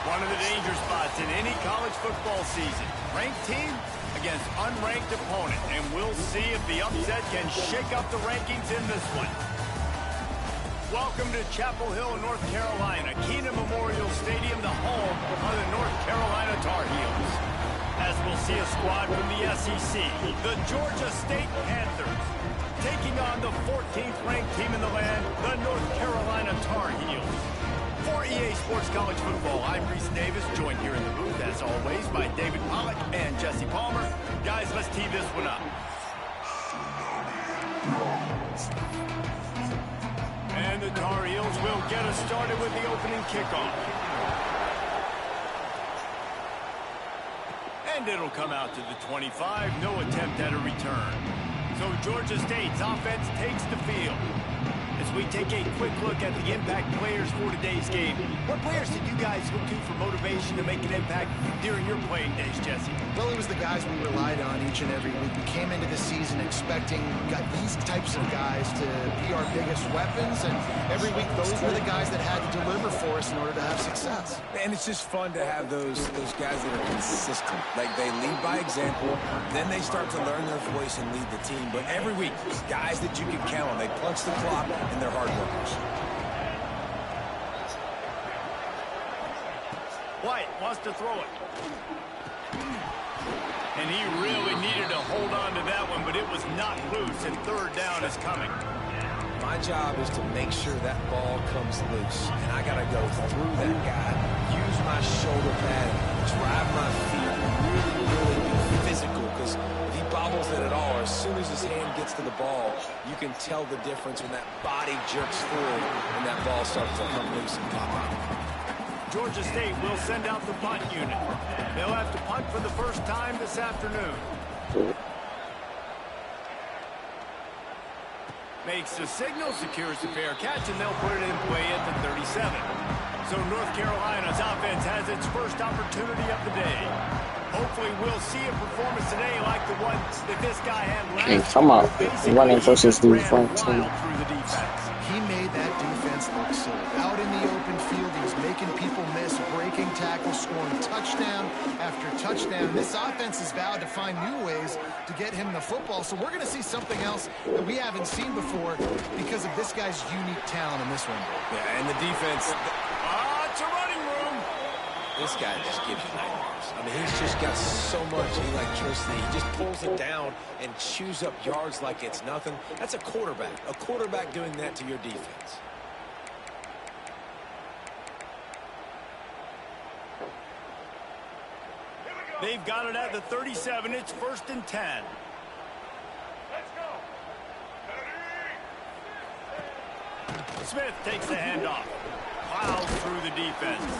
One of the danger spots in any college football season. Ranked team against unranked opponent. And we'll see if the upset can shake up the rankings in this one. Welcome to Chapel Hill, North Carolina. Kenan Memorial Stadium, the home of the North Carolina Tar Heels. As we'll see a squad from the SEC, the Georgia State Panthers, taking on the 14th ranked team in the land, the North Carolina Tar Heels. For EA Sports College Football, I'm Reese Davis, joined here in the booth, as always, by David Pollack and Jesse Palmer. Guys, let's tee this one up. And the Tar Heels will get us started with the opening kickoff. And it'll come out to the 25, no attempt at a return. So Georgia State's offense takes the field. As we take a quick look at the impact players for today's game, what players did you guys look to for motivation to make an impact during your playing days, Jesse? Well, it was the guys we relied on each and every week. We came into the season expecting these types of guys to be our biggest weapons, and every week those were the guys that had to deliver for us in order to have success. And it's just fun to have those guys that are consistent. Like, they lead by example, then they start to learn their voice and lead the team. But every week, guys that you can count on, they punch the clock, and they're hard workers. White wants to throw it. And he really needed to hold on to that one, but it was not loose, and third down is coming. My job is to make sure that ball comes loose, and I got to go through that guy, use my shoulder pad, drive my feet, really be physical, because if he bobbles it at all, as soon as his hand gets to the ball, you can tell the difference when that body jerks forward and that ball starts to come loose and pop out. Georgia State will send out the punt unit. They'll have to punt for the first time this afternoon. Makes the signal, secures the fair catch, and they'll put it in play at the 37. So North Carolina's offense has its first opportunity of the day. Hopefully we'll see a performance today like the ones that this guy had last Okay, come on. Running versus the front team. He made that defense look silly. Out in the open field, he was making people miss, breaking tackles, scoring touchdown after touchdown. This offense has vowed to find new ways to get him the football. So we're going to see something else that we haven't seen before because of this guy's unique talent in this one. Yeah, and the defense. It's a running room. This guy just gives you nightmares. I mean, he's just got so much electricity. He just pulls it down and chews up yards like it's nothing. That's a quarterback. A quarterback doing that to your defense. They've got it at the 37. It's 1st and 10. Let's go. Smith takes the handoff. Plows through the defense.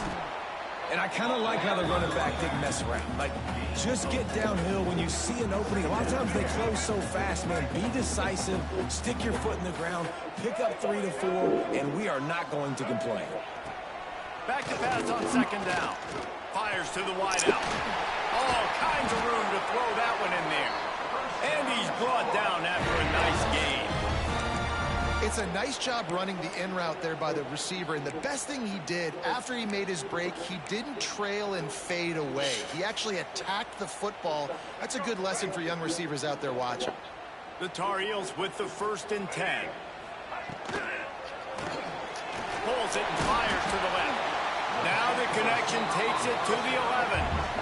And I kind of like how the running back didn't mess around. Like, just get downhill when you see an opening. A lot of times they close so fast, man. Be decisive, stick your foot in the ground, pick up 3 to 4, and we are not going to complain. Back to pass on 2nd down. Fires to the wideout. All kinds of room to throw that one in there. And he's brought down after a nice gain. It's a nice job running the in route there by the receiver, and the best thing he did after he made his break, he didn't trail and fade away. He actually attacked the football. That's a good lesson for young receivers out there watching. The Tar Heels with the 1st and 10. Pulls it and fires to the left. Now the connection takes it to the 11.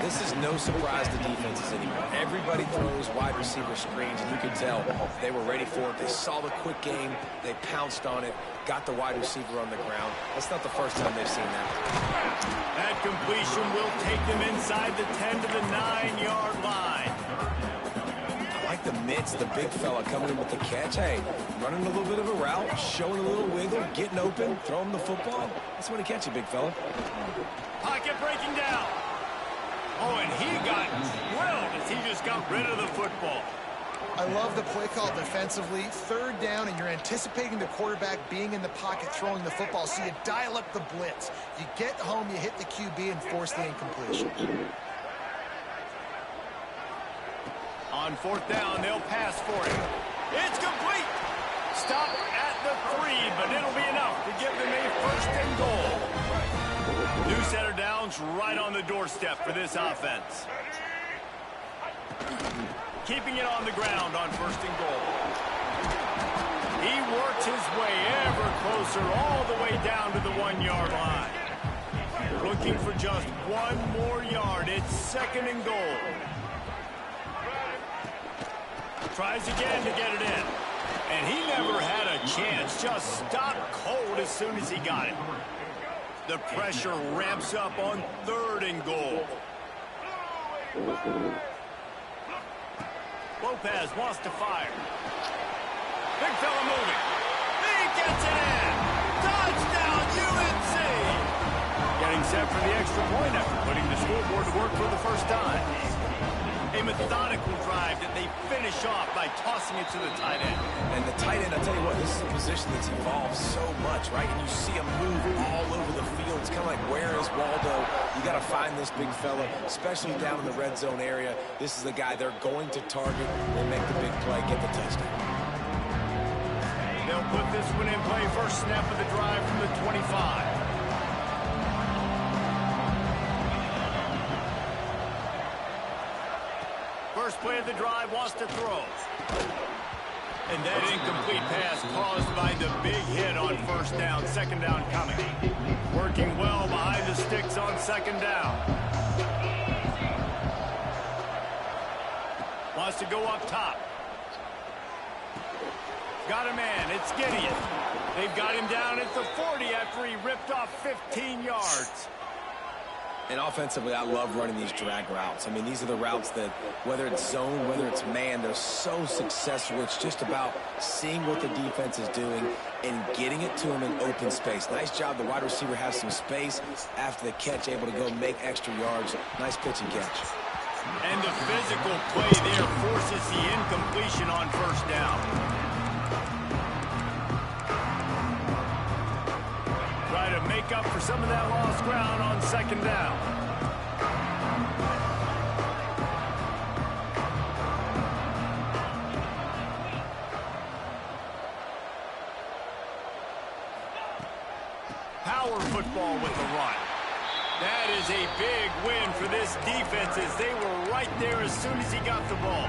This is no surprise to defenses anymore. Everybody throws wide receiver screens, and you can tell they were ready for it. They saw the quick game. They pounced on it, got the wide receiver on the ground. That's not the first time they've seen that. That completion will take them inside the 10 to the 9-yard line. I like the mitts, the big fella coming in with the catch. Hey, running a little bit of a route, showing a little wiggle, getting open, throwing the football. That's when he catch you, big fella. Pocket breaking down. Oh, and he got drilled as he just got rid of the football. I love the play call defensively. 3rd down, and you're anticipating the quarterback being in the pocket throwing the football, so you dial up the blitz. You get home, you hit the QB, and force the incompletion. On 4th down, they'll pass for it. It's complete. Stop at the 3, but it'll be enough to give them a 1st and goal. New center downs right on the doorstep for this offense. Keeping it on the ground on 1st and goal. He works his way ever closer all the way down to the 1-yard line. Looking for just 1 more yard. It's 2nd and goal. Tries again to get it in. And he never had a chance. Just stopped cold as soon as he got it. The pressure ramps up on 3rd and goal. Lopez wants to fire. Big fella moving. He gets it in. Touchdown, UNC! Getting set for the extra point after putting the scoreboard to work for the first time. A methodical drive that they finish off by tossing it to the tight end. And the tight end, I'll tell you what, this is a position that's evolved so much, right? And you see him move all over the field. It's kind of like, where is Waldo? You got to find this big fella, especially down in the red zone area. This is the guy they're going to target and make the big play, get the touchdown. They'll put this one in play. First snap of the drive from the 25. First play of the drive, wants to throw. And that incomplete pass caused by the big hit on 1st down. 2nd down coming. Working well behind the sticks on 2nd down. Wants to go up top. Got a man. It's Gideon. They've got him down at the 40 after he ripped off 15 yards. And offensively, I love running these drag routes. I mean, these are the routes that, whether it's zone, whether it's man, they're so successful. It's just about seeing what the defense is doing and getting it to them in open space. Nice job. The wide receiver has some space after the catch, able to go make extra yards. Nice pitch and catch. And the physical play there forces the incompletion on 1st down. Try to make up for some of that lost ground on 2nd down. Power football with the run. That is a big win for this defense as they were right there as soon as he got the ball.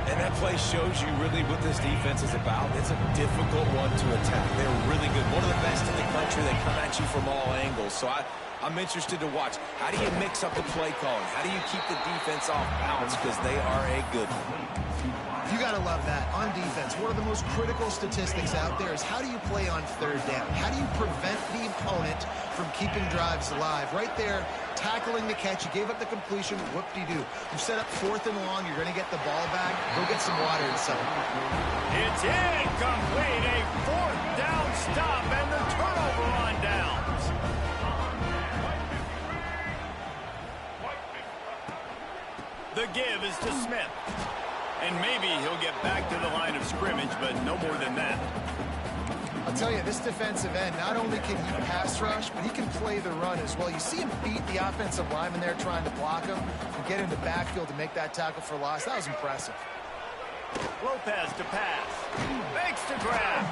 And that play shows you really what this defense is about. It's a difficult one to attack. They're really good. One of the best in the country. They come at you from all angles. So I'm interested to watch. How do you mix up the play calling? How do you keep the defense off balance? Because they are a good one. You got to love that. On defense, one of the most critical statistics out there is how do you play on 3rd down? How do you prevent the opponent from keeping drives alive? Right there, tackling the catch. You gave up the completion. Whoop-de-doo. You set up 4th and long. You're going to get the ball back. Go get some water inside. It's incomplete. A 4th down stop and the turnover on downs. The give is to Smith. And maybe he'll get back to the line of scrimmage, but no more than that. I'll tell you, this defensive end, not only can he pass rush, but he can play the run as well. You see him beat the offensive lineman there trying to block him and get into backfield to make that tackle for loss. That was impressive. Lopez to pass. Makes to grab.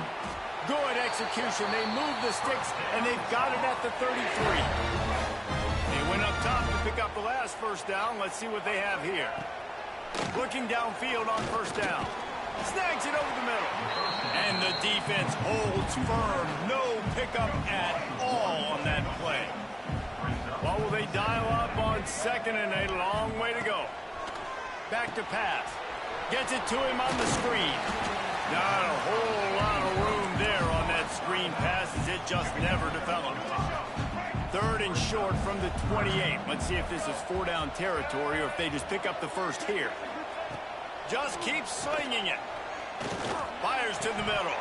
Good execution. They move the sticks, and they've got it at the 33. They went up top to pick up the last 1st down. Let's see what they have here. Looking downfield on 1st down. Snags it over the middle. And the defense holds firm. No pickup at all on that play. What will they dial up on 2nd and a long way to go? Back to pass. Gets it to him on the screen. Not a whole lot of room there on that screen pass as it just never developed. 3rd and short from the 28. Let's see if this is 4-down territory or if they just pick up the 1st here. Just keeps slinging it. Fires to the middle.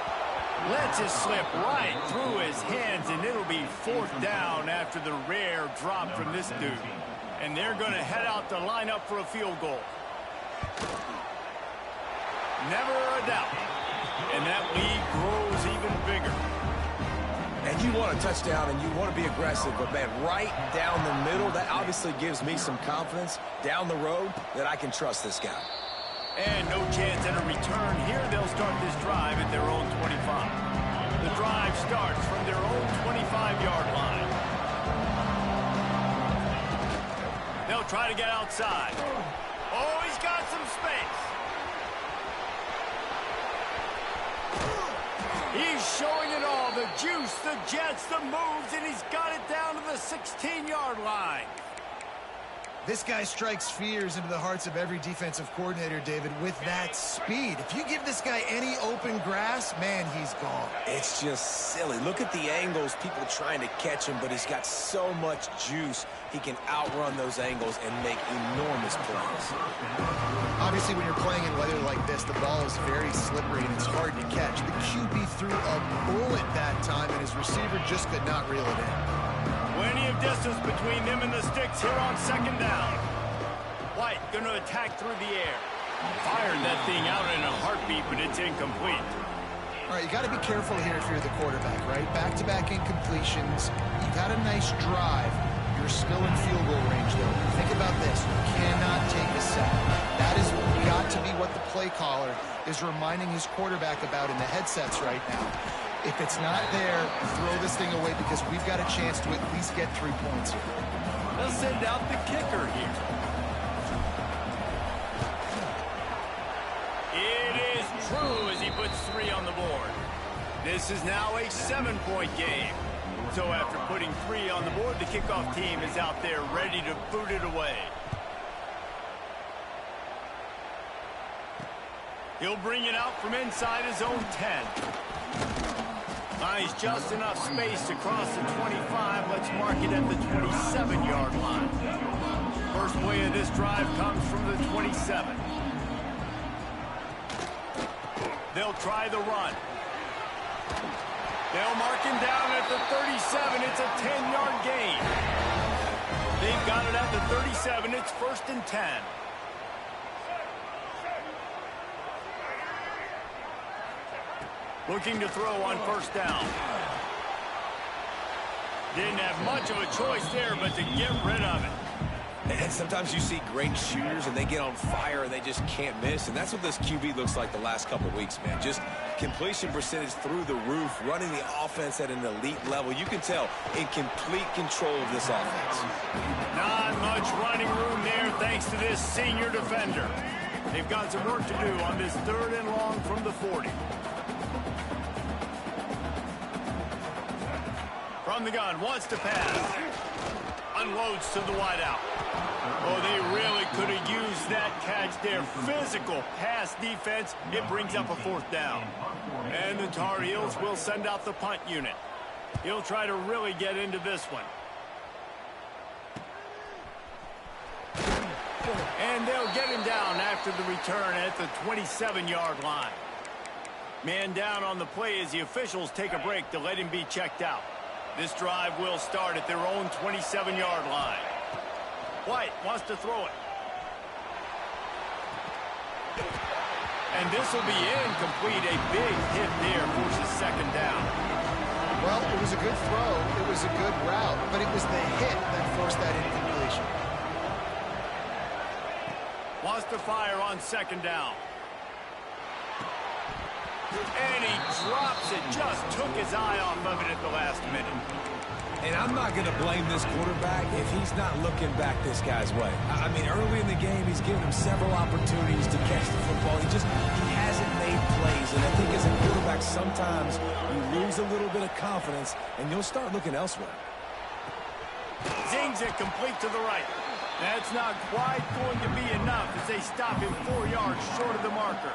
Lets it slip right through his hands, and it'll be 4th down after the rare drop from this dude. And they're going to head out to line up for a field goal. Never a doubt. And that lead grows even bigger. And you want a touchdown and you want to be aggressive, but man, right down the middle, that obviously gives me some confidence down the road that I can trust this guy. And no chance at a return here. They'll start this drive at their own 25. The drive starts from their own 25-yard line. They'll try to get outside. Oh, he's got some space. He's showing it all. The juice, the jets, the moves, and he's got it down to the 16-yard line. This guy strikes fears into the hearts of every defensive coordinator, David, with that speed. If you give this guy any open grass, man, he's gone. It's just silly. Look at the angles, people trying to catch him, but he's got so much juice. He can outrun those angles and make enormous plays. Obviously, when you're playing in weather like this, the ball is very slippery and it's hard to catch. The QB threw a bullet that time, and his receiver just could not reel it in. Plenty of distance between them and the sticks here on second down. White going to attack through the air. Fired that thing out in a heartbeat, but it's incomplete. All right, you got to be careful here if you're the quarterback, right? Back-to-back incompletions. You've had a nice drive. You're still in field goal range, though. Think about this. You cannot take a sack. That is got to be what the play caller is reminding his quarterback about in the headsets right now. If it's not there, throw this thing away because we've got a chance to at least get 3 points here. They'll send out the kicker here. It is true as he puts 3 on the board. This is now a 7-point game. So after putting 3 on the board, the kickoff team is out there ready to boot it away. He'll bring it out from inside his own 10. Nice, just enough space to cross the 25. Let's mark it at the 27-yard line. First play of this drive comes from the 27. They'll try the run. They'll mark him down at the 37. It's a 10-yard gain. They've got it at the 37. It's 1st and 10. Looking to throw on 1st down. Didn't have much of a choice there, but to get rid of it. And sometimes you see great shooters and they get on fire and they just can't miss. And that's what this QB looks like the last couple of weeks, man. Just completion percentage through the roof, running the offense at an elite level. You can tell in complete control of this offense. Not much running room there thanks to this senior defender. They've got some work to do on this 3rd and long from the 40. From the gun, wants to pass. Unloads to the wideout. Oh, they really could have used that catch there. Physical pass defense. It brings up a 4th down. And the Tar Heels will send out the punt unit. He'll try to really get into this one. And they'll get him down after the return at the 27-yard line. Man down on the play as the officials take a break to let him be checked out. This drive will start at their own 27-yard line. White wants to throw it. And this will be incomplete. A big hit there forces 2nd down. Well, it was a good throw. It was a good route, but it was the hit that forced that incompletion. Wants to fire on 2nd down. And he drops it. Just took his eye off of it at the last minute. And I'm not going to blame this quarterback if he's not looking back this guy's way. I mean, early in the game, he's given him several opportunities to catch the football. He hasn't made plays. And I think as a quarterback, sometimes you lose a little bit of confidence, and you'll start looking elsewhere. Zings it complete to the right. That's not quite going to be enough as they stop him 4 yards short of the marker.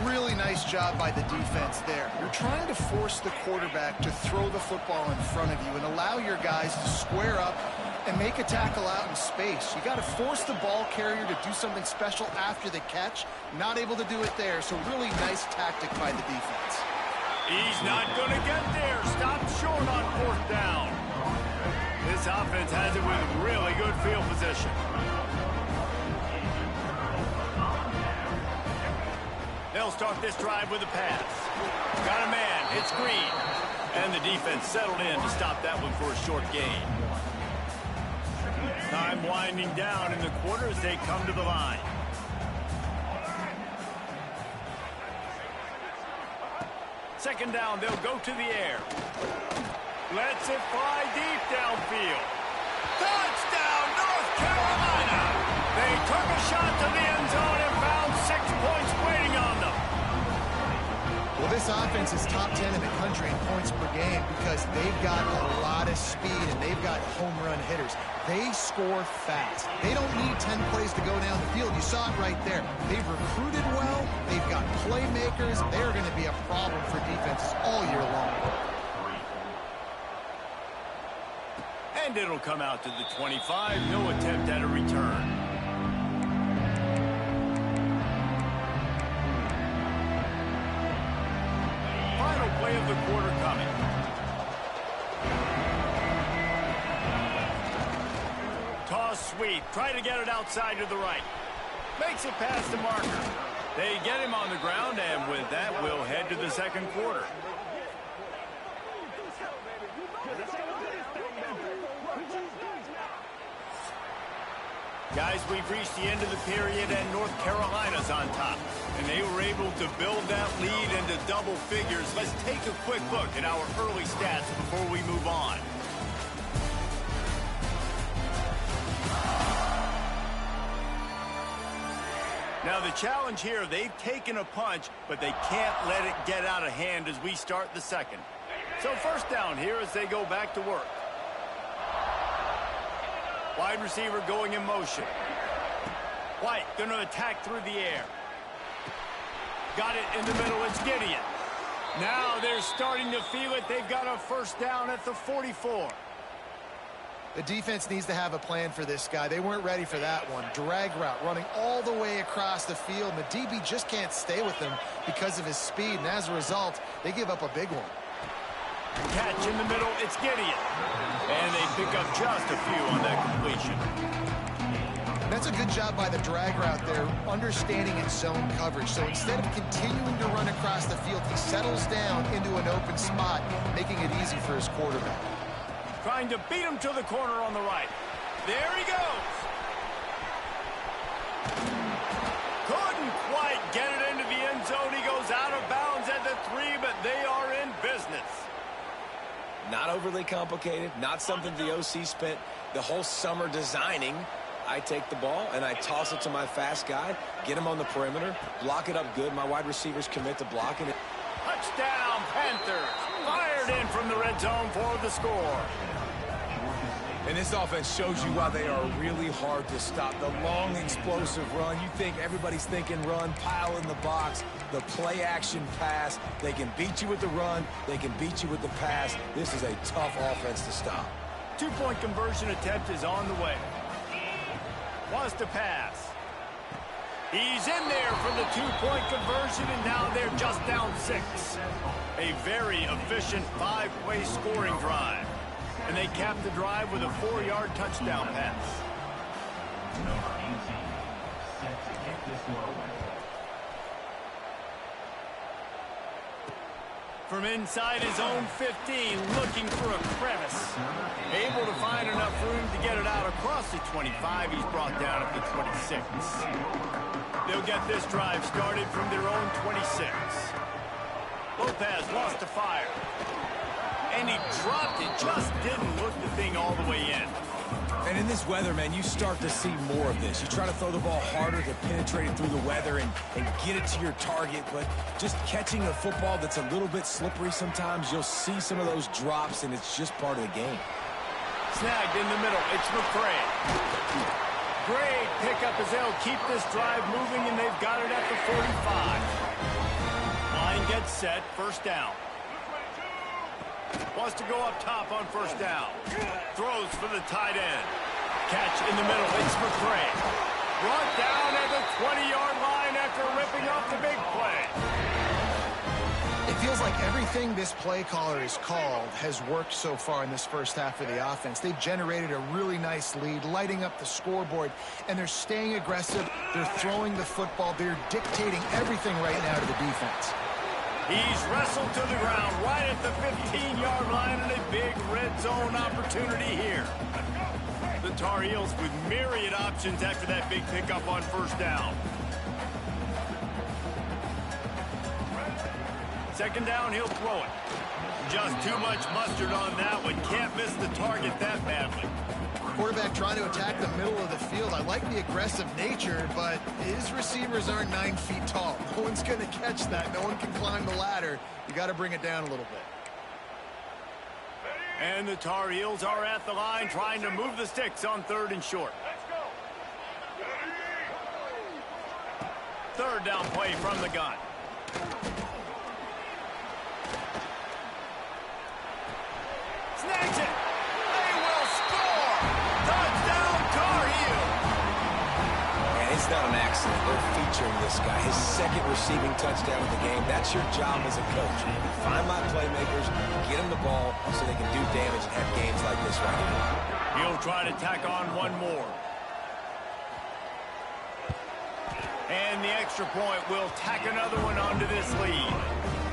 Really nice job by the defense there. You're trying to force the quarterback to throw the football in front of you and allow your guys to square up and make a tackle out in space. You got to force the ball carrier to do something special after the catch. Not able to do it there, so really nice tactic by the defense. He's not going to get there. Stopped short on 4th down. This offense has it with really good field position. They'll start this drive with a pass. Got a man. It's Green. And the defense settled in to stop that one for a short gain. Time winding down in the quarter as they come to the line. Second down, they'll go to the air. Lets it fly deep downfield. Touchdown, North Carolina. They took a shot to the end zone and found 6 points waiting on them. Well, this offense is top 10 in the country in points per game because they've got a lot of speed and they've got home run hitters. They score fast. They don't need 10 plays to go down the field. You saw it right there. They've recruited well. They've got playmakers. They're going to be a problem for defenses all year long. And it'll come out to the 25. No attempt at a return. Final play of the quarter coming. Toss sweep. Try to get it outside to the right. Makes it past the marker. They get him on the ground, and with that, we'll head to the second quarter. Guys, we've reached the end of the period, and North Carolina's on top. And they were able to build that lead into double figures. Let's take a quick look at our early stats before we move on. Now, the challenge here, they've taken a punch, but they can't let it get out of hand as we start the second. So first down here as they go back to work. Wide receiver going in motion. White going to attack through the air. Got it in the middle. It's Gideon. Now they're starting to feel it. They've got a first down at the 44. The defense needs to have a plan for this guy. They weren't ready for that one. Drag route running all the way across the field. And the DB just can't stay with him because of his speed. And as a result, they give up a big one. Catch in the middle. It's Gideon. And they pick up just a few on that completion. That's a good job by the drag route there, understanding its zone coverage. So instead of continuing to run across the field, he settles down into an open spot, making it easy for his quarterback. Trying to beat him to the corner on the right. There he goes. Couldn't quite get it into the end zone. He goes out of bounds at the 3, but they are in business. Not overly complicated, not something the OC spent the whole summer designing. I take the ball and I toss it to my fast guy, get him on the perimeter, block it up good. My wide receivers commit to blocking it. Touchdown, Panthers. Fired in from the red zone for the score. And this offense shows you why they are really hard to stop. The long, explosive run. You think everybody's thinking run, pile in the box. The play-action pass. They can beat you with the run. They can beat you with the pass. This is a tough offense to stop. 2-point conversion attempt is on the way. Wants to pass. He's in there for the 2-point conversion, and now they're just down 6. A very efficient 5-play scoring drive. And they cap the drive with a 4-yard touchdown pass. From inside his own 15, looking for a crevice. Able to find enough room to get it out across the 25. He's brought down at the 26. They'll get this drive started from their own 26. Lopez lost to fire. And he dropped it. Just didn't look the thing all the way in. And in this weather, man, you start to see more of this. You try to throw the ball harder to penetrate it through the weather and get it to your target, but just catching a football that's a little bit slippery sometimes, you'll see some of those drops, and it's just part of the game. Snagged in the middle. It's McCray. Great pickup as they'll keep this drive moving, and they've got it at the 45. Line gets set. First down. Wants to go up top on first down. Throws for the tight end. Catch in the middle. It's McCray. Brought down at the 20-yard line after ripping off the big play. It feels like everything this play caller has called has worked so far in this first half of the offense. They've generated a really nice lead, lighting up the scoreboard, and they're staying aggressive. They're throwing the football. They're dictating everything right now to the defense. He's wrestled to the ground right at the 15-yard line, and a big red zone opportunity here. The Tar Heels with myriad options after that big pickup on first down. Second down, he'll throw it. Just too much mustard on that one. Can't miss the target that badly. quarterback trying to attack the middle of the field. I like the aggressive nature, but his receivers aren't 9 feet tall. No one's going to catch that. No one can climb the ladder. You got to bring it down a little bit. And the Tar Heels are at the line trying to move the sticks on 3rd and short. Third down play from the gun. Snags it. They will score. Touchdown, Tar Heels. And it's not an accident. They're featuring this guy. His 2nd receiving touchdown of the game. That's your job as a coach. Find my playmakers, get them the ball so they can do damage and have games like this right here. He'll try to tack on one more. And the extra point will tack another one onto this lead.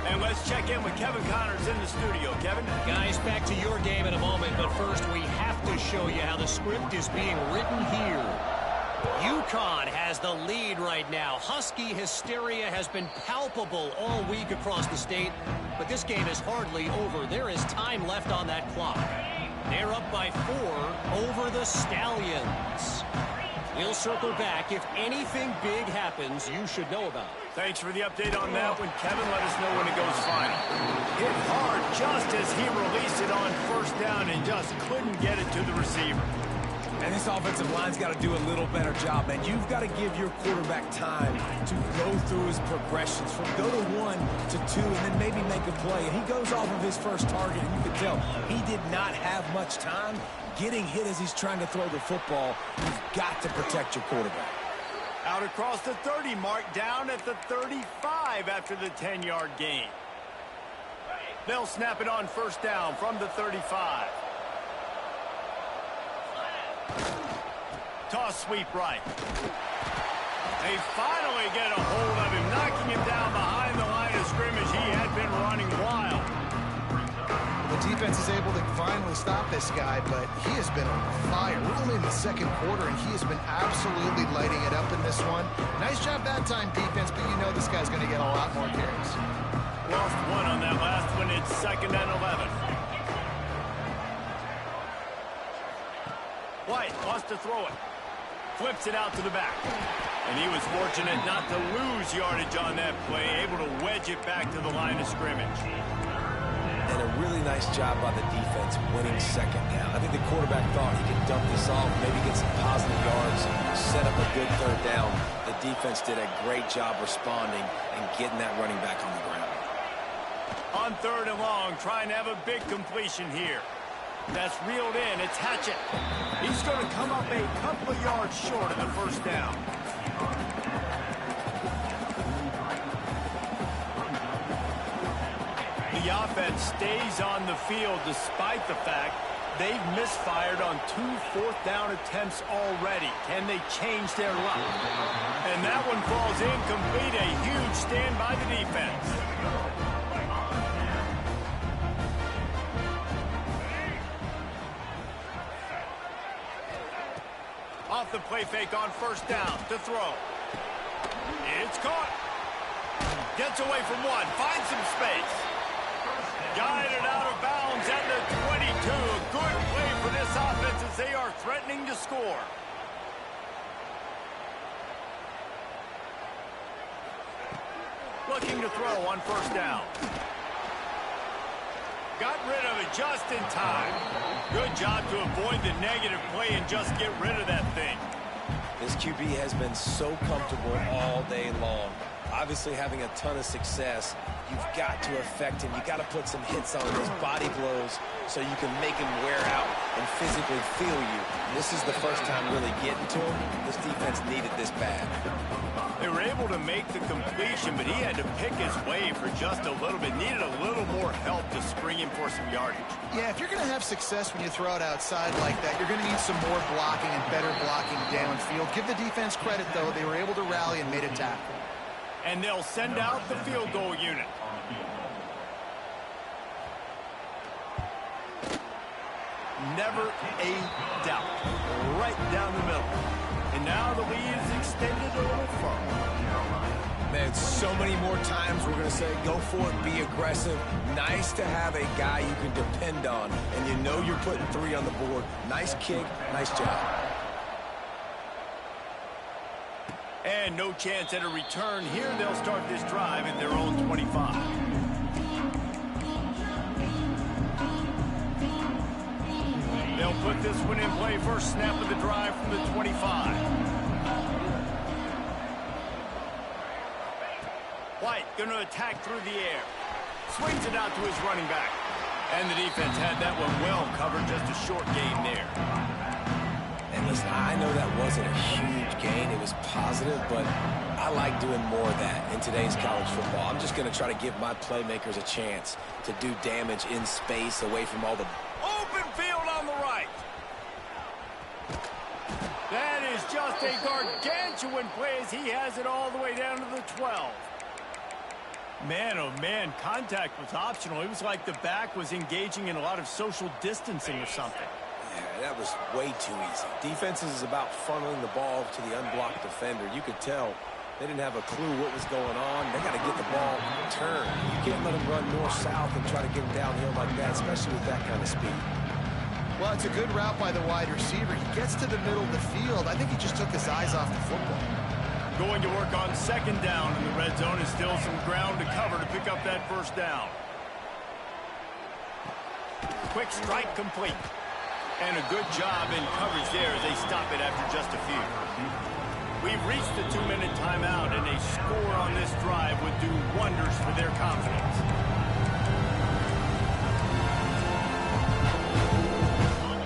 And let's check in with Kevin Connors in the studio. Kevin? Guys, back to your game in a moment, but first we have to show you how the script is being written here. UConn has the lead right now. Husky hysteria has been palpable all week across the state, but this game is hardly over. There is time left on that clock. They're up by 4 over the Stallions. We'll circle back. If anything big happens, you should know about it. Thanks for the update on that one, Kevin. Let us know when it goes final. Hit hard just as he released it on 1st down and just couldn't get it to the receiver. And this offensive line's got to do a little better job, man. You've got to give your quarterback time to go through his progressions from go to 1 to 2 and then maybe make a play. And he goes off of his first target, and you can tell he did not have much time getting hit as he's trying to throw the football. You've got to protect your quarterback. Out across the 30 mark, down at the 35 after the 10-yard gain. They'll snap it on 1st down from the 35. Toss sweep right. They finally get a hold of him, knocking him down behind the line of scrimmage. He had been running wild. The defense is able to finally stop this guy, but he has been on fire. We're only in the 2nd quarter, and he has been absolutely lighting it up in this one. Nice job that time, defense, but you know this guy's going to get a lot more carries. Lost 1 on that last one. It's 2nd and 11. White wants to throw it. Flips it out to the back. And he was fortunate not to lose yardage on that play, able to wedge it back to the line of scrimmage. And a really nice job by the defense winning 2nd down. I think the quarterback thought he could dump this off, maybe get some positive yards, set up a good 3rd down. The defense did a great job responding and getting that running back on the ground. On 3rd and long, trying to have a big completion here. That's reeled in. It's Hatchett. He's going to come up a couple of yards short of the 1st down. The offense stays on the field despite the fact they've misfired on 2 4th-down attempts already. Can they change their luck? And that one falls incomplete. A huge stand by the defense. Off the play fake on 1st down to throw. It's caught. Gets away from 1. Finds some space. Guided out of bounds at the 22. A good play for this offense as they are threatening to score. Looking to throw on 1st down. Got rid of it just in time. Good job to avoid the negative play and just get rid of that thing. This QB has been so comfortable all day long. Obviously having a ton of success. You've got to affect him. You've got to put some hits on his body blows so you can make him wear out and physically feel you. This is the first time really getting to him. This defense needed this bad. They were able to make the completion, but he had to pick his way for just a little bit. Needed a little more help to spring him for some yardage. Yeah, if you're going to have success when you throw it outside like that, you're going to need some more blocking and better blocking downfield. Give the defense credit, though. They were able to rally and made a tackle. And they'll send out the field goal unit. Never a doubt. Right down the middle. And now the lead is extended a little further. Man, it so many more times. We're going to say, go for it, be aggressive. Nice to have a guy you can depend on, and you know you're putting 3 on the board. Nice kick, nice job. And no chance at a return here. They'll start this drive at their own 25. They'll put this one in play first snap of the drive from the 25. White going to attack through the air. Swings it out to his running back. And the defense had that one well covered. Just a short gain there. And listen, I know that wasn't a huge gain. It was positive, but I like doing more of that in today's college football. I'm just going to try to give my playmakers a chance to do damage in space away from all the open field on the right. That is just a gargantuan play as he has it all the way down to the 12. Man, oh man, contact was optional. It was like the back was engaging in a lot of social distancing or something. Yeah, that was way too easy. Defenses is about funneling the ball to the unblocked defender. You could tell they didn't have a clue what was going on. They got to get the ball turned. You can't let them run north-south and try to get them downhill like that, especially with that kind of speed. Well, it's a good route by the wide receiver. He gets to the middle of the field. I think he just took his eyes off the football. Going to work on second down in the red zone. Is still some ground to cover to pick up that first down. Quick strike complete. And a good job in coverage there as they stop it after just a few. We've reached the 2-minute timeout, and a score on this drive would do wonders for their confidence.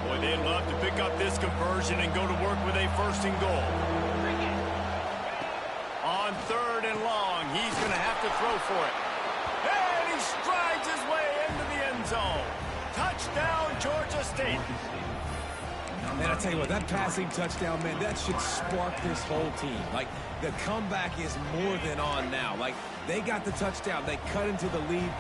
Boy, they'd love to pick up this conversion and go to work with a first and goal. On 3rd and long, he's going to have to throw for it. And he strides his way into the end zone. Touchdown, Georgia State. Man, I tell you what, that passing touchdown, man, that should spark this whole team. Like, the comeback is more than on now. Like, they got the touchdown. They cut into the lead.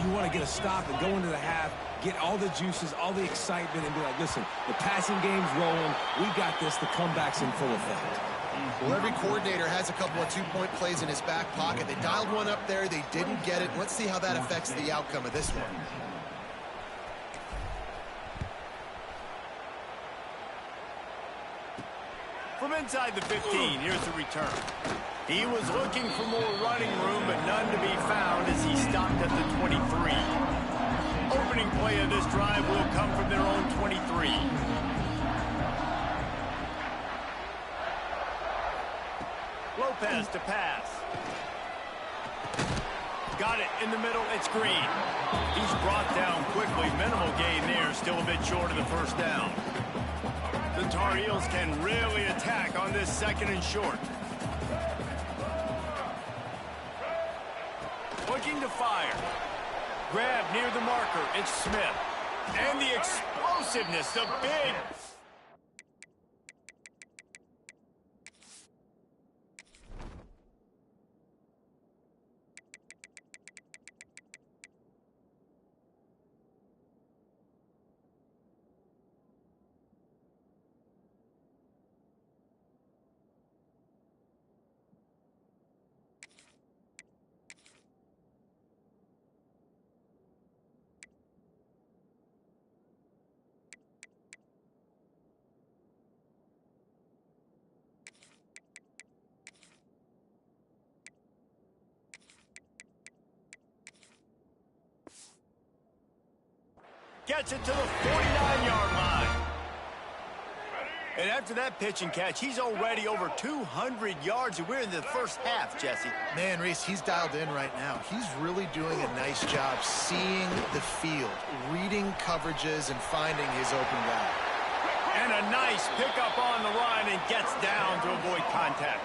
You want to get a stop and go into the half, get all the juices, all the excitement, and be like, listen, the passing game's rolling. We got this. The comeback's in full effect. Well, every coordinator has a couple of 2-point plays in his back pocket. They dialed one up there. They didn't get it. Let's see how that affects the outcome of this one. From inside the 15, here's the return. He was looking for more running room, but none to be found as he stopped at the 23. Opening play of this drive will come from their own 23. Lopez to pass. Got it in the middle. It's Green. He's brought down quickly. Minimal gain there. Still a bit short of the first down. The Tar Heels can really attack on this 2nd and short. Looking to fire. Grab near the marker. It's Smith. And the explosiveness, the big... Gets it to the 49-yard line. And after that pitch and catch, he's already over 200 yards, and we're in the first half, Jesse. Man, Reese, he's dialed in right now. He's really doing a nice job seeing the field, reading coverages, and finding his open guy. And a nice pickup on the run and gets down to avoid contact.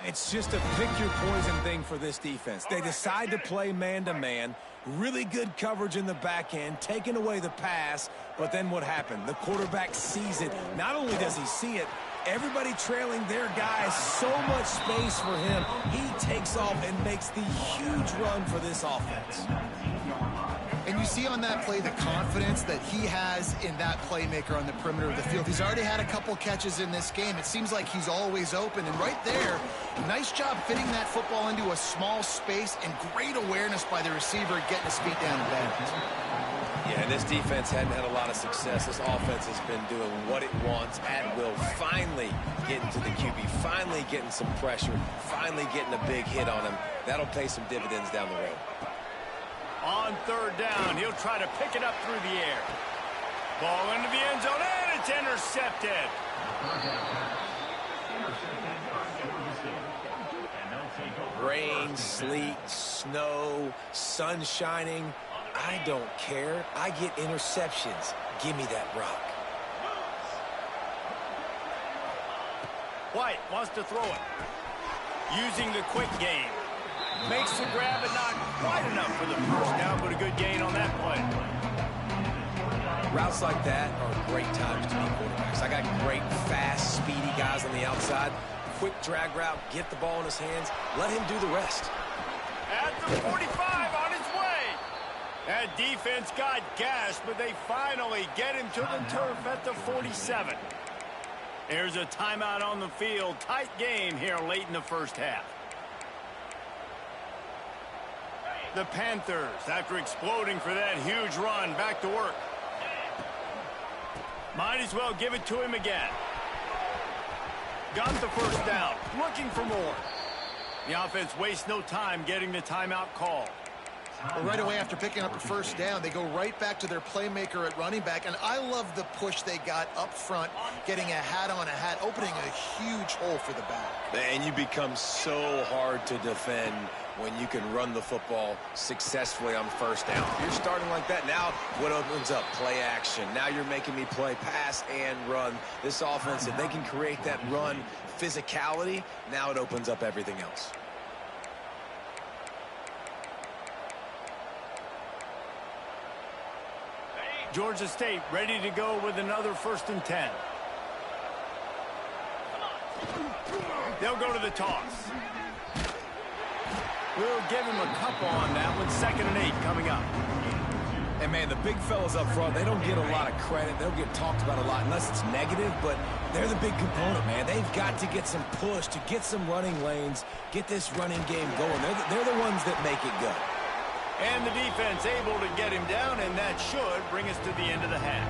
It's just a pick-your-poison thing for this defense. They decide to play man-to-man, really good coverage in the back end, taking away the pass, but then what happened? The quarterback sees it. Not only does he see it, everybody trailing their guys, so much space for him. He takes off and makes the huge run for this offense. And you see on that play the confidence that he has in that playmaker on the perimeter of the field. He's already had a couple catches in this game. It seems like he's always open. And right there, nice job fitting that football into a small space and great awareness by the receiver getting his feet down and bounds. Yeah, and this defense hadn't had a lot of success. This offense has been doing what it wants at will. Finally getting to the QB, finally getting some pressure, finally getting a big hit on him. That'll pay some dividends down the road. On third down, he'll try to pick it up through the air. Ball into the end zone, and it's intercepted. Rain, sleet, snow, sun shining. I don't care. I get interceptions. Give me that rock. White wants to throw it. Using the quick game. Makes the grab and not quite enough for the first down, but a good gain on that play. Routes like that are great times to be quarterbacks. I got great, fast, speedy guys on the outside. Quick drag route, get the ball in his hands, let him do the rest. At the 45, on his way. That defense got gashed, but they finally get him to the turf at the 47. There's a timeout on the field. Tight game here late in the first half. The Panthers, after exploding for that huge run, back to work. Might as well give it to him again. Got the first down, looking for more. The offense wastes no time getting the timeout call. Well, right away after picking up a first down, they go right back to their playmaker at running back. And I love the push they got up front, getting a hat on a hat, opening a huge hole for the back. And you become so hard to defend when you can run the football successfully on first down. You're starting like that. Now what opens up? Play action. Now you're making me play pass and run. This offense, if they can create that run physicality, now it opens up everything else. Georgia State ready to go with another 1st and 10. They'll go to the toss. We'll give him a couple on that one. 2nd and 8 coming up. And, man, the big fellas up front, they don't get a lot of credit. They'll get talked about a lot unless it's negative, but they're the big component, man. They've got to get some push, to get some running lanes, get this running game going. They're the ones that make it go. And the defense able to get him down, and that should bring us to the end of the half.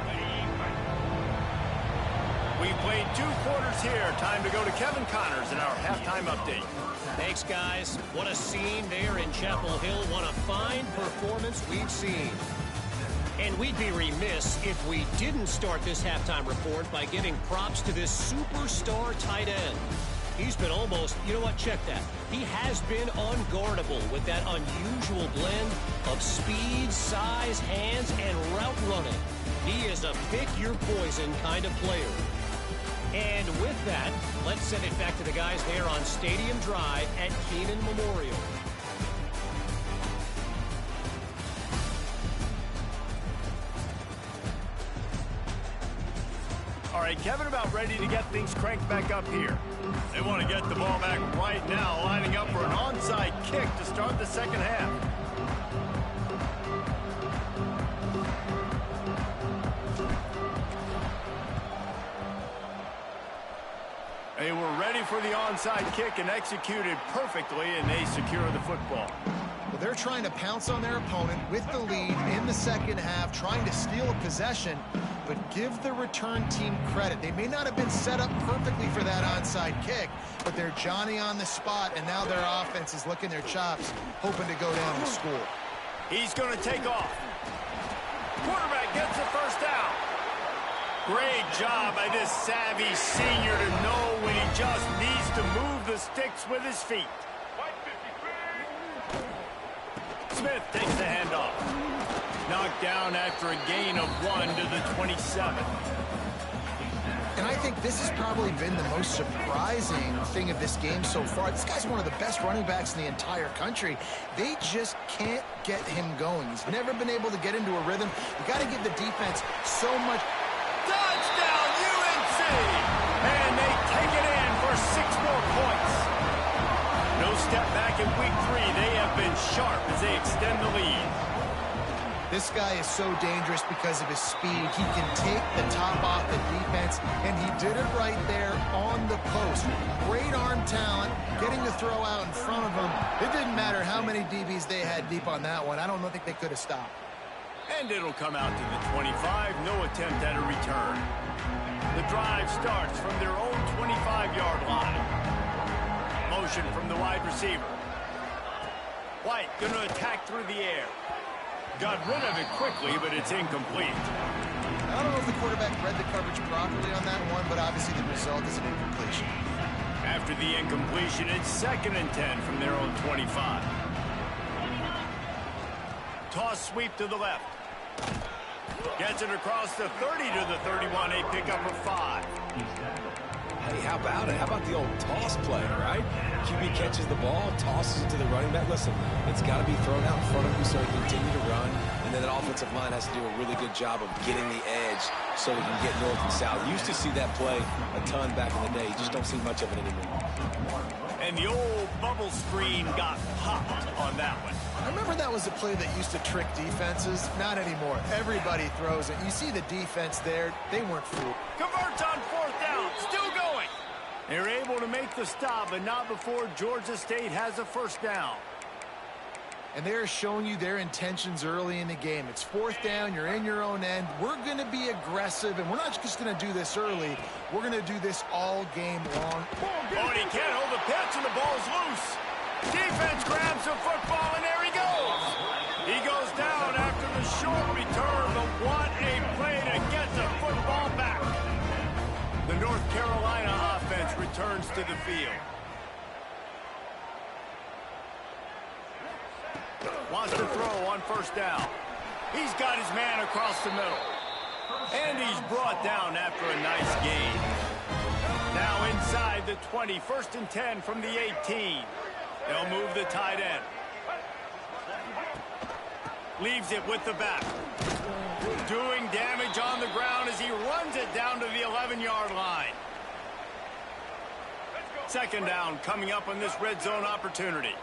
We played 2 quarters here. Time to go to Kevin Connors in our halftime update. Thanks, guys. What a scene there in Chapel Hill. What a fine performance we've seen. And we'd be remiss if we didn't start this halftime report by giving props to this superstar tight end. He's been almost, you know what, check that. He has been unguardable with that unusual blend of speed, size, hands, and route running. He is a pick-your-poison kind of player. And with that, let's send it back to the guys there on Stadium Drive at Kenan Memorial. All right, Kevin about ready to get things cranked back up here. They want to get the ball back right now, lining up for an onside kick to start the second half. They were ready for the onside kick and executed perfectly, and they secure the football. Well, they're trying to pounce on their opponent with the lead in the second half, trying to steal a possession, but give the return team credit. They may not have been set up perfectly for that onside kick, but they're Johnny on the spot, and now their offense is licking their chops, hoping to go down and score. He's going to take off. Quarterback gets the first down. Great job by this savvy senior to know when he just needs to move the sticks with his feet. Smith takes the handoff. Knocked down after a gain of 1 to the 27. And I think this has probably been the most surprising thing of this game so far. This guy's one of the best running backs in the entire country. They just can't get him going. He's never been able to get into a rhythm. You got to give the defense so much. Touchdown, UNC! And they take it in for 6 more points. No step back in week 3. They have been sharp as they extend the lead. This guy is so dangerous because of his speed. He can take the top off the defense, and he did it right there on the post. Great arm talent, getting the throw out in front of him. It didn't matter how many DBs they had deep on that one. I don't think they could have stopped. And it'll come out to the 25. No attempt at a return. The drive starts from their own 25-yard line. Motion from the wide receiver. White going to attack through the air. Got rid of it quickly, but it's incomplete. I don't know if the quarterback read the coverage properly on that one, but obviously the result is an incompletion. After the incompletion, it's 2nd and 10 from their own 25. Toss sweep to the left. Gets it across the 30 to the 31. A pickup of 5. Hey, how about it? How about the old toss play, right? QB catches the ball, tosses it to the running back. Listen, it's got to be thrown out in front of him so he can continue to run. And then that offensive line has to do a really good job of getting the edge so he can get north and south. Used to see that play a ton back in the day. You just don't see much of it anymore. And the old bubble screen got popped on that one. I remember that was a play that used to trick defenses. Not anymore. Everybody throws it. You see the defense there. They weren't fooled. Converts on 4th down. Still going. They're able to make the stop, but not before Georgia State has a 1st down. And they're showing you their intentions early in the game. It's 4th down. You're in your own end. We're going to be aggressive, and we're not just going to do this early. We're going to do this all game long. Oh, he can't hold the pitch, and the ball's loose. Defense grabs the football, and there he goes. He goes down after the short return, but what a play to get the football back. The North Carolina offense returns to the field. Wants to throw on 1st down. He's got his man across the middle. And he's brought down after a nice gain. Now inside the 20, 1st and 10 from the 18. They'll move the tight end. Leaves it with the back. Doing damage on the ground as he runs it down to the 11-yard line. 2nd down coming up on this red zone opportunity.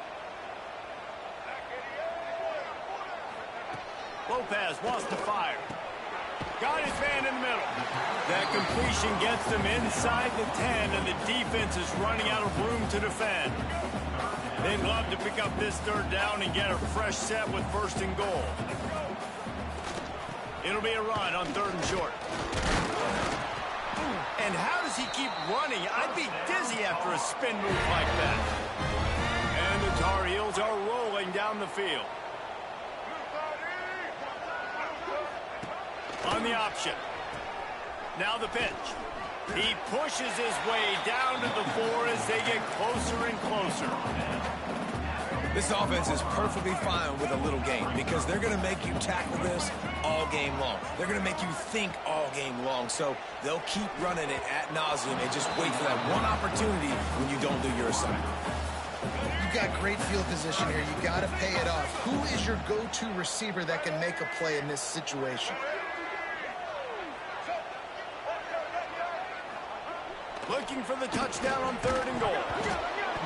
Lopez wants to fire. Got his man in the middle. That completion gets them inside the 10, and the defense is running out of room to defend. They'd love to pick up this 3rd down and get a fresh set with 1st and goal. It'll be a run on 3rd and short. And how does he keep running? I'd be dizzy after a spin move like that. And the Tar Heels are rolling down the field. On the option. Now the pitch. He pushes his way down to the 4 as they get closer and closer. This offense is perfectly fine with a little game because they're going to make you tackle this all game long. They're going to make you think all game long. So they'll keep running it ad nauseum and just wait for that one opportunity when you don't do your assignment. You've got great field position here. You got to pay it off. Who is your go-to receiver that can make a play in this situation? Looking for the touchdown on 3rd and goal.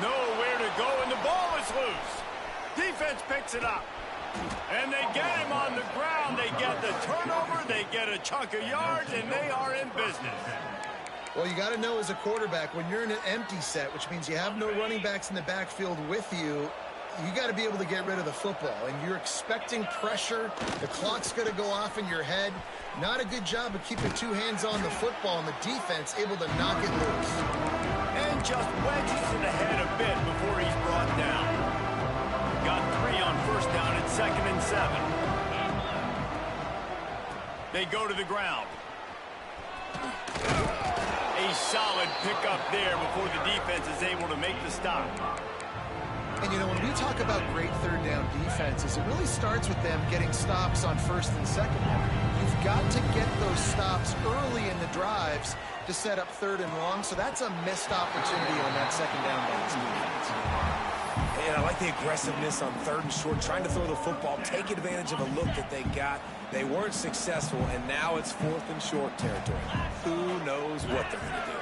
Nowhere to go, and the ball is loose. Defense picks it up. And they get him on the ground. They get the turnover. They get a chunk of yards, and they are in business. Well, you got to know as a quarterback, when you're in an empty set, which means you have no running backs in the backfield with you, you got to be able to get rid of the football. And you're expecting pressure. The clock's going to go off in your head. Not a good job of keeping 2 hands on the football, and the defense able to knock it loose. And just wedges it ahead a bit before he's brought down. Got 3 on 1st down at 2nd and 7. They go to the ground. A solid pickup there before the defense is able to make the stop. And, you know, when we talk about great 3rd down defenses, it really starts with them getting stops on 1st and 2nd down. You've got to get those stops early in the drives to set up 3rd and long, so that's a missed opportunity on that 2nd down by his defense. And I like the aggressiveness on 3rd and short, trying to throw the football, take advantage of a look that they got. They weren't successful, and now it's 4th and short territory. Who knows what they're going to do?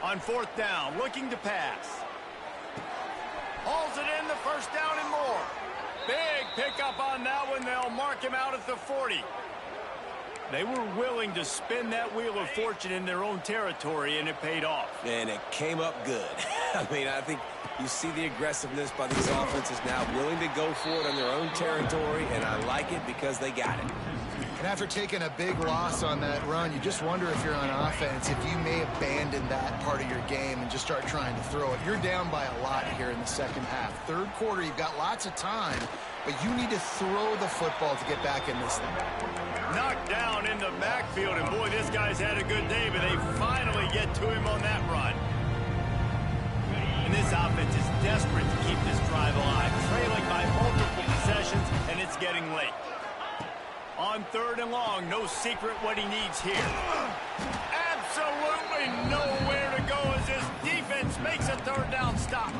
On 4th down, looking to pass. Hauls it in, the 1st down and more. Big pickup on that one. They'll mark him out at the 40. They were willing to spin that wheel of fortune in their own territory, and it paid off. And it came up good. I mean, I think you see the aggressiveness by these offenses now, willing to go for it in their own territory, and I like it because they got it. And after taking a big loss on that run, you just wonder if you're on offense, if you may abandon that part of your game and just start trying to throw it. You're down by a lot here in the 2nd half. 3rd quarter, you've got lots of time, but you need to throw the football to get back in this thing. Knocked down in the backfield, and boy, this guy's had a good day, but they finally get to him on that run. And this offense is desperate to keep this drive alive, trailing by multiple possessions, and it's getting late. On 3rd and long, no secret what he needs here. Absolutely nowhere to go as this defense makes a 3rd down stop.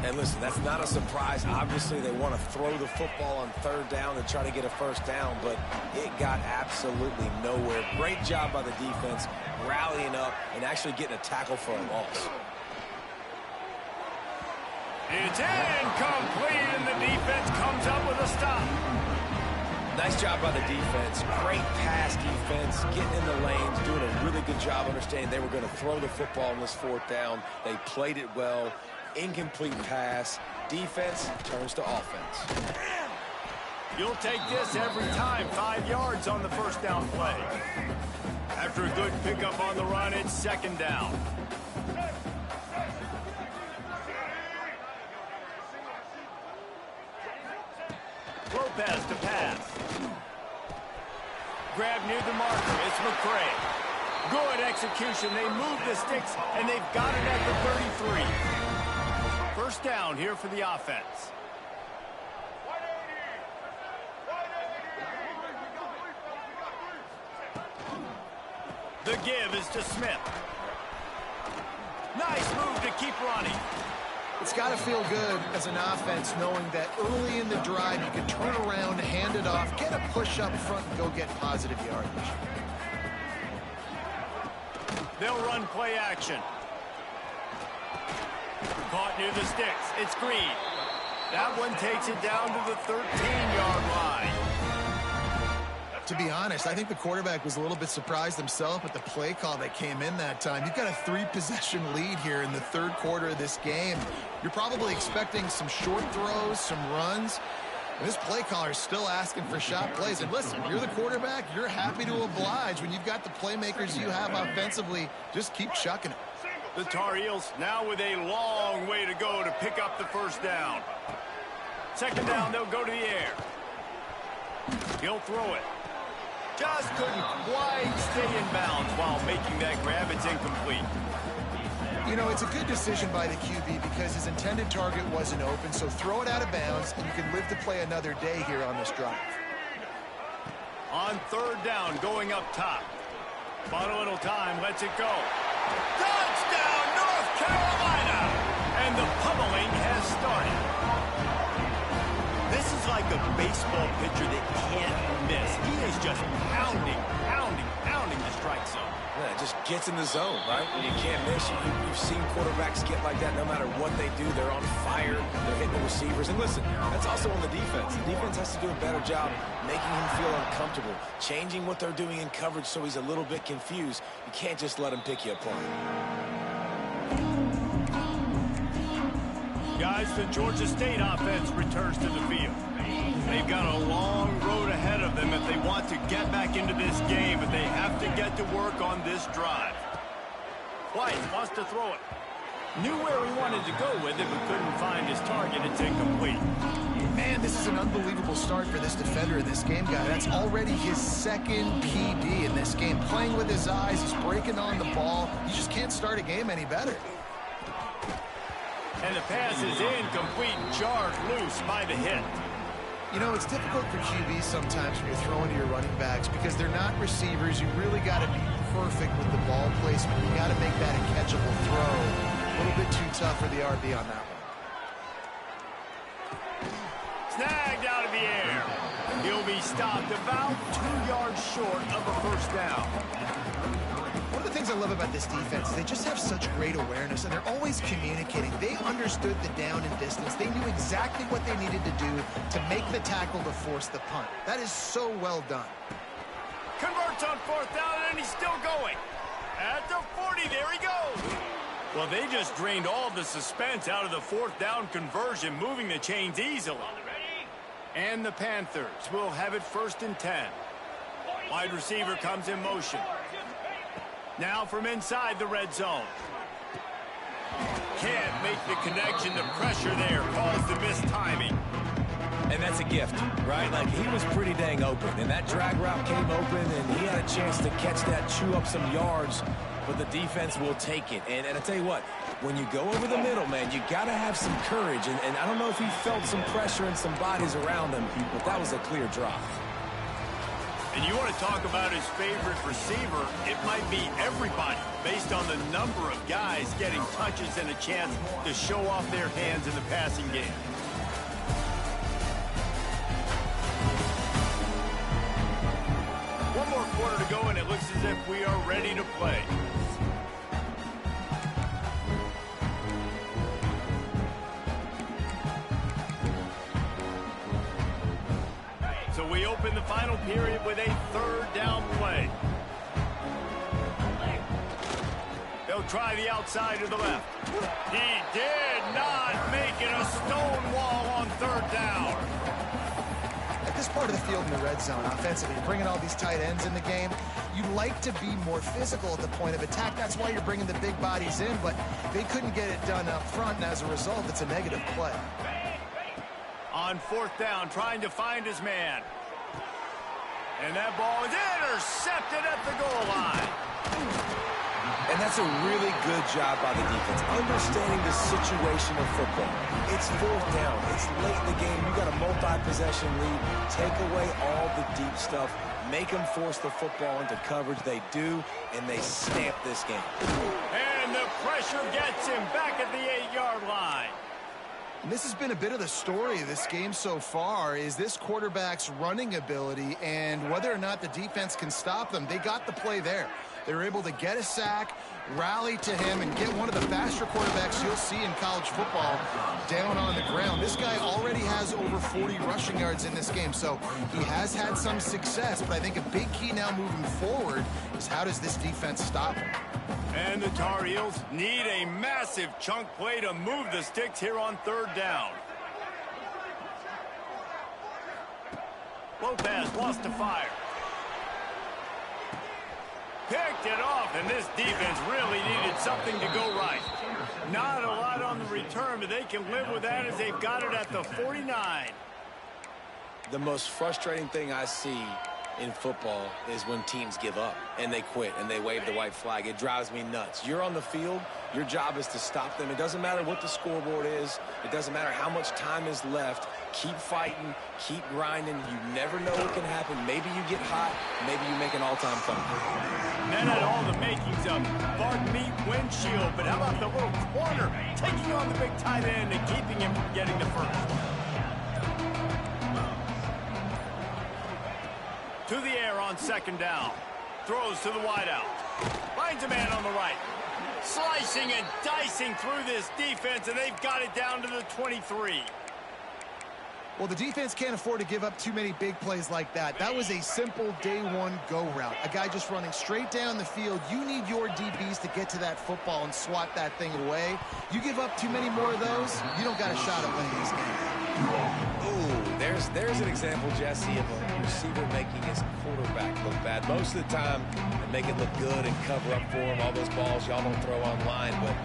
And listen, that's not a surprise. Obviously, they want to throw the football on 3rd down and try to get a 1st down, but it got absolutely nowhere. Great job by the defense, rallying up and actually getting a tackle for a loss. It's incomplete, and the defense comes up with a stop. Nice job by the defense. Great pass defense, getting in the lanes, doing a really good job understanding they were going to throw the football on this 4th down. They played it well. Incomplete pass. Defense turns to offense. You'll take this every time. 5 yards on the 1st down play. After a good pickup on the run, it's 2nd down. Lopez to pass. Grab near the marker. It's McCray. Good execution. They move the sticks, and they've got it at the 33. 1st down here for the offense. The give is to Smith. Nice move to keep running. It's got to feel good as an offense knowing that early in the drive you can turn around, hand it off, get a push up front, and go get positive yardage. They'll run play action. Caught near the sticks. It's Green. That one takes it down to the 13-yard line. To be honest, I think the quarterback was a little bit surprised himself with the play call that came in that time. You've got a 3-possession lead here in the 3rd quarter of this game. You're probably expecting some short throws, some runs. And this play caller is still asking for shot plays. And listen, you're the quarterback. You're happy to oblige. When you've got the playmakers you have offensively, just keep chucking it. The Tar Heels now with a long way to go to pick up the 1st down. 2nd down, they'll go to the air. He'll throw it. Just couldn't quite stay in bounds while making that grab. It's incomplete. You know, it's a good decision by the QB because his intended target wasn't open, so throw it out of bounds, and you can live to play another day here on this drive. On 3rd down, going up top. Bought a little time, lets it go. Touchdown, North Carolina! And the pummeling has started. This is like a baseball pitcher that can't miss. He is just pounding the strike zone. Yeah, it just gets in the zone, right? When you can't miss, you've seen quarterbacks get like that no matter what they do. They're on fire. They're hitting the receivers. And listen, that's also on the defense. The defense has to do a better job making him feel uncomfortable, changing what they're doing in coverage so he's a little bit confused. You can't just let him pick you apart. Guys, the Georgia State offense returns to the field. They've got a long road ahead of them if they want to get back into this game, but they have to get to work on this drive. White wants to throw it. Knew where he wanted to go with it, but couldn't find his target. It's incomplete. Man, this is an unbelievable start for this defender in this game, guy. That's already his 2nd PB in this game. Playing with his eyes, he's breaking on the ball. You just can't start a game any better. And the pass is incomplete, jarred loose by the hit. You know, it's difficult for QBs sometimes when you're throwing to your running backs because they're not receivers. You really got to be perfect with the ball placement. You got to make that a catchable throw. A little bit too tough for the RB on that one. Snagged out of the air. He'll be stopped about 2 yards short of a first down. One of the things I love about this defense is they just have such great awareness, and they're always communicating. They understood the down and distance. They knew exactly what they needed to do to make the tackle to force the punt. That is so well done. Converts on fourth down, and he's still going. At the 40, there he goes. Well, they just drained all the suspense out of the fourth down conversion, moving the chains easily. And the Panthers will have it 1st and 10. Wide receiver comes in motion. Now from inside the red zone. Can't make the connection. The pressure there caused the missed timing. And that's a gift, right? Like, he was pretty dang open, and that drag route came open, and he had a chance to catch that, chew up some yards, but the defense will take it. And I tell you what, when you go over the middle, man, you got to have some courage, and I don't know if he felt some pressure and some bodies around him, but that was a clear drop. And you want to talk about his favorite receiver, it might be everybody, based on the number of guys getting touches and a chance to show off their hands in the passing game. One more quarter to go, and it looks as if we are ready to play. So we open the final period with a 3rd down play. They'll try the outside to the left. He did not make it a stone wall on 3rd down. At this part of the field in the red zone, offensively, you're bringing all these tight ends in the game. You'd like to be more physical at the point of attack. That's why you're bringing the big bodies in, but they couldn't get it done up front, and as a result, it's a negative play. On 4th down, trying to find his man. And that ball is intercepted at the goal line. And that's a really good job by the defense, understanding the situation of football. It's 4th down. It's late in the game. You got a multi-possession lead. Take away all the deep stuff. Make them force the football into coverage. They do, and they stamp this game. And the pressure gets him back at the 8-yard line. And this has been a bit of the story of this game so far, is this quarterback's running ability and whether or not the defense can stop them. They got the play there. They were able to get a sack, rally to him, and get one of the faster quarterbacks you'll see in college football down on the ground. This guy already has over 40 rushing yards in this game, so he has had some success, but I think a big key now moving forward is how does this defense stop him? And the Tar Heels need a massive chunk play to move the sticks here on 3rd down. Low pass, lost to fire. Picked it off, and this defense really needed something to go right. Not a lot on the return, but they can live with that as they've got it at the 49. The most frustrating thing I see in football is when teams give up and they quit and they wave the white flag. It drives me nuts. You're on the field. Your job is to stop them. It doesn't matter what the scoreboard is. It doesn't matter how much time is left. Keep fighting. Keep grinding. You never know what can happen. Maybe you get hot. Maybe you make an all-time fun. That had all the makings of Bart Meat windshield, but how about the little corner taking on the big tight end and keeping him from getting the first? To the air on 2nd down. Throws to the wideout. Finds a man on the right. Slicing and dicing through this defense, and they've got it down to the 23. Well, the defense can't afford to give up too many big plays like that. That was a simple day one go route. A guy just running straight down the field. You need your DBs to get to that football and swat that thing away. You give up too many more of those, you don't got a shot at winning this game. Ooh, there's an example, Jesse, of a receiver making his quarterback look bad. Most of the time, they make it look good and cover up for him. All those balls y'all don't throw online, but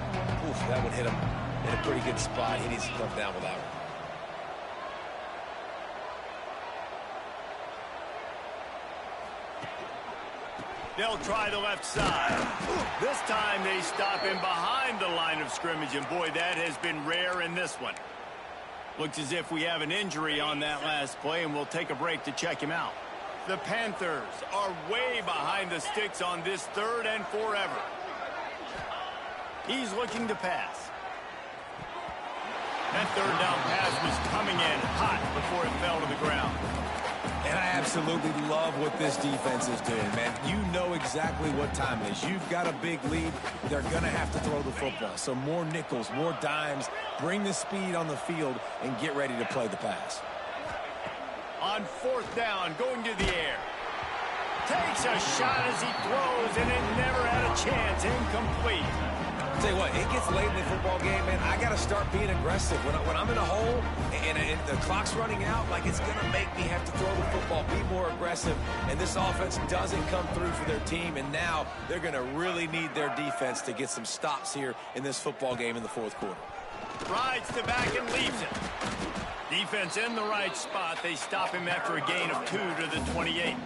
oof, that would hit him in a pretty good spot. He needs to come down with that one. They'll try the left side. This time they stop him behind the line of scrimmage, and boy, that has been rare in this one. Looks as if we have an injury on that last play, and we'll take a break to check him out. The Panthers are way behind the sticks on this 3rd and forever. He's looking to pass. That 3rd down pass was coming in hot before it fell to the ground. And I absolutely love what this defense is doing, man. You know exactly what time it is. You've got a big lead. They're going to have to throw the football. So more nickels, more dimes. Bring the speed on the field and get ready to play the pass. On 4th down, going to the air. Takes a shot as he throws, and it never had a chance. Incomplete. Tell you what, it gets late in the football game, man. I got to start being aggressive. When I'm in a hole and the clock's running out, like, it's going to make me have to throw the football, be more aggressive. And this offense doesn't come through for their team, and now they're going to really need their defense to get some stops here in this football game in the 4th quarter. Rides to back and leaves it. Defense in the right spot. They stop him after a gain of 2 to the 28.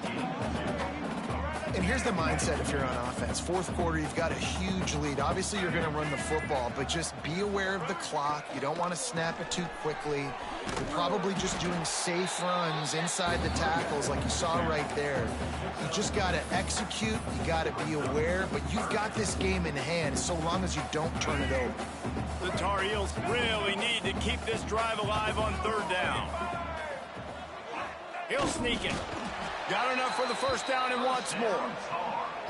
And here's the mindset if you're on offense. 4th quarter, you've got a huge lead. Obviously, you're going to run the football, but just be aware of the clock. You don't want to snap it too quickly. You're probably just doing safe runs inside the tackles like you saw right there. You just got to execute. You got to be aware, but you've got this game in hand so long as you don't turn it over. The Tar Heels really need to keep this drive alive on 3rd down. He'll sneak it. Got enough for the 1st down and wants more.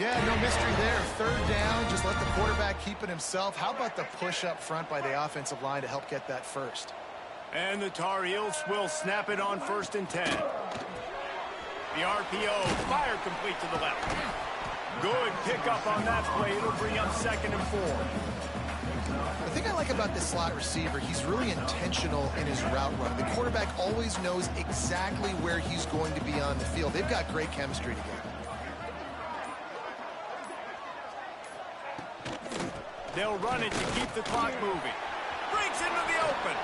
Yeah, no mystery there. 3rd down, just let the quarterback keep it himself. How about the push up front by the offensive line to help get that first? And the Tar Heels will snap it on 1st and 10. The RPO, fire complete to the left. Good pickup on that play. It'll bring up 2nd and 4. The thing I like about this slot receiver, he's really intentional in his route run. The quarterback always knows exactly where he's going to be on the field. They've got great chemistry together. They'll run it to keep the clock moving. Breaks into the open.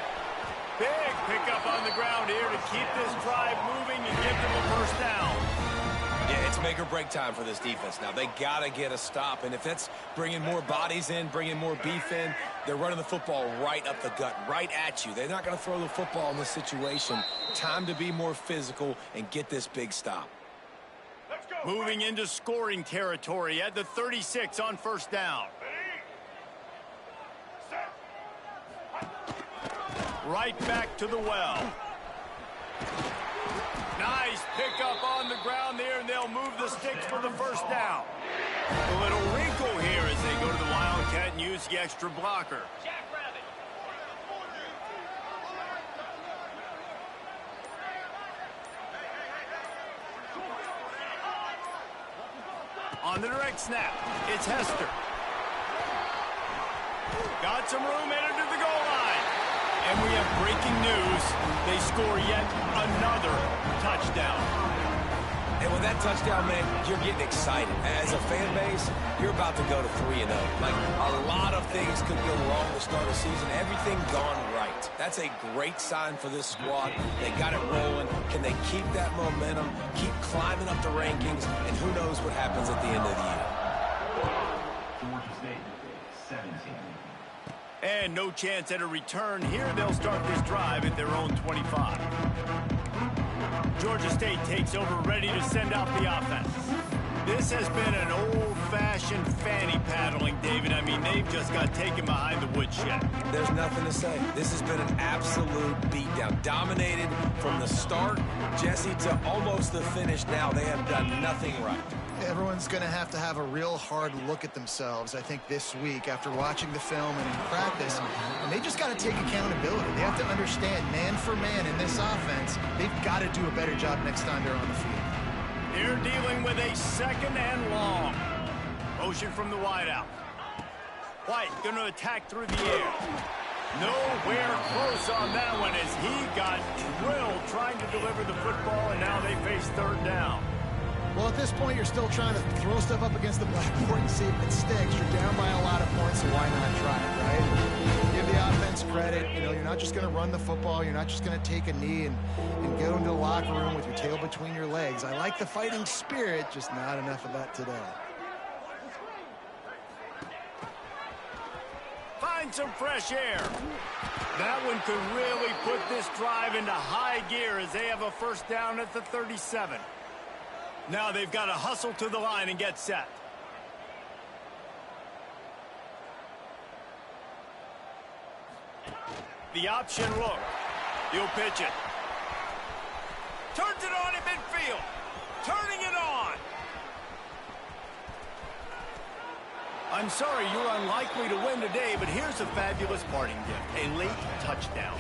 Big pickup on the ground here to keep this drive moving and give them a 1st down. Yeah, it's make or break time for this defense now. They got to get a stop, and if that's bringing more bodies in, bringing more beef in, they're running the football right up the gut, right at you. They're not going to throw the football in this situation. Time to be more physical and get this big stop. Let's go. Moving into scoring territory at the 36 on 1st down. Right back to the well. Nice pickup on the ground there, and they'll move the sticks for the 1st down. A little wrinkle here as they go to the Wildcat and use the extra blocker. On the direct snap, it's Hester. Got some room, entered to the goal line. And we have breaking news. They score yet another touchdown. And with that touchdown, man, you're getting excited. As a fan base, you're about to go to 3-0. Like, a lot of things could go wrong to start a season. Everything gone right. That's a great sign for this squad. They got it rolling. Can they keep that momentum, keep climbing up the rankings, and who knows what happens at the end of the year. Georgia State, 17. And no chance at a return. Here they'll start this drive at their own 25. Georgia State takes over, ready to send out the offense. This has been an old-fashioned fanny paddling, David. I mean, they've just got taken behind the woodshed. There's nothing to say. This has been an absolute beatdown. Dominated from the start, Jesse, to almost the finish now. They have done nothing right. Everyone's going to have a real hard look at themselves, I think, this week after watching the film and in practice. And they just got to take accountability. They have to understand, man for man in this offense, they've got to do a better job next time they're on the field. They're dealing with a 2nd and long. Motion from the wideout. White going to attack through the air. Nowhere close on that one as he got drilled trying to deliver the football, and now they face 3rd down. Well, at this point, you're still trying to throw stuff up against the blackboard and see if it sticks. You're down by a lot of points, so why not try it, right? Give the offense credit. You know, you're not just going to run the football. You're not just going to take a knee and go into the locker room with your tail between your legs. I like the fighting spirit, just not enough of that today. Find some fresh air. That one could really put this drive into high gear as they have a 1st down at the 37. Now they've got to hustle to the line and get set. The option look. He'll pitch it. Turns it on in midfield. Turning it on. I'm sorry you're unlikely to win today, but here's a fabulous parting gift. A late touchdown.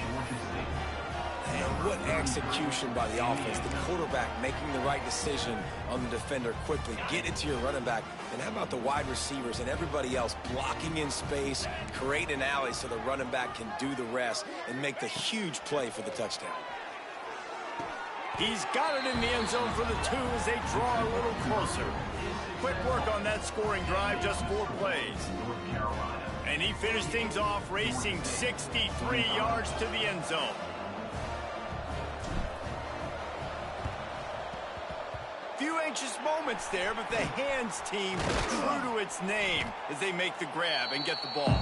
And what execution by the offense. The quarterback making the right decision on the defender quickly. Get it to your running back. And how about the wide receivers and everybody else blocking in space, creating an alley so the running back can do the rest and make the huge play for the touchdown. He's got it in the end zone for the 2 as they draw a little closer. Quick work on that scoring drive, just 4 plays. And he finished things off racing 63 yards to the end zone. Few anxious moments there, but the hands team true to its name as they make the grab and get the ball.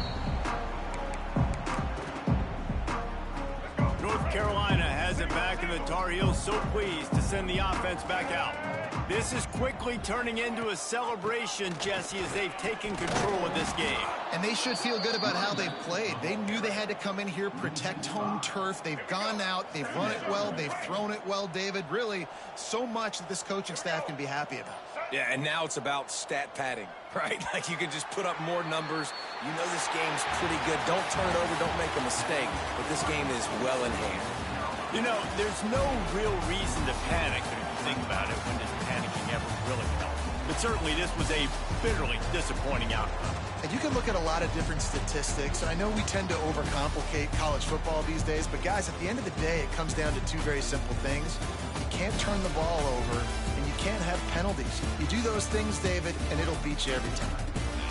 North Carolina has it back, and the Tar Heels so pleased to send the offense back out. This is quickly turning into a celebration, Jesse, as they've taken control of this game. And they should feel good about how they've played. They knew they had to come in here, protect home turf. They've gone out, they've run it well, they've thrown it well, David. Really, so much that this coaching staff can be happy about. Yeah, and now it's about stat padding, right? Like you can just put up more numbers. You know this game's pretty good. Don't turn it over, don't make a mistake. But this game is well in hand. You know, there's no real reason to panic, but if you think about it, when does panicking ever really help? But certainly this was a bitterly disappointing outcome. And you can look at a lot of different statistics. I know we tend to overcomplicate college football these days, but guys, at the end of the day, it comes down to 2 very simple things. You can't turn the ball over, and you can't have penalties. You do those things, David, and it'll beat you every time.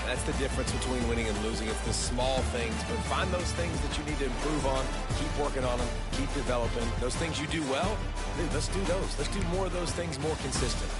That's the difference between winning and losing. It's the small things, but find those things that you need to improve on. Keep working on them. Keep developing. Those things you do well, dude, let's do those. Let's do more of those things more consistently.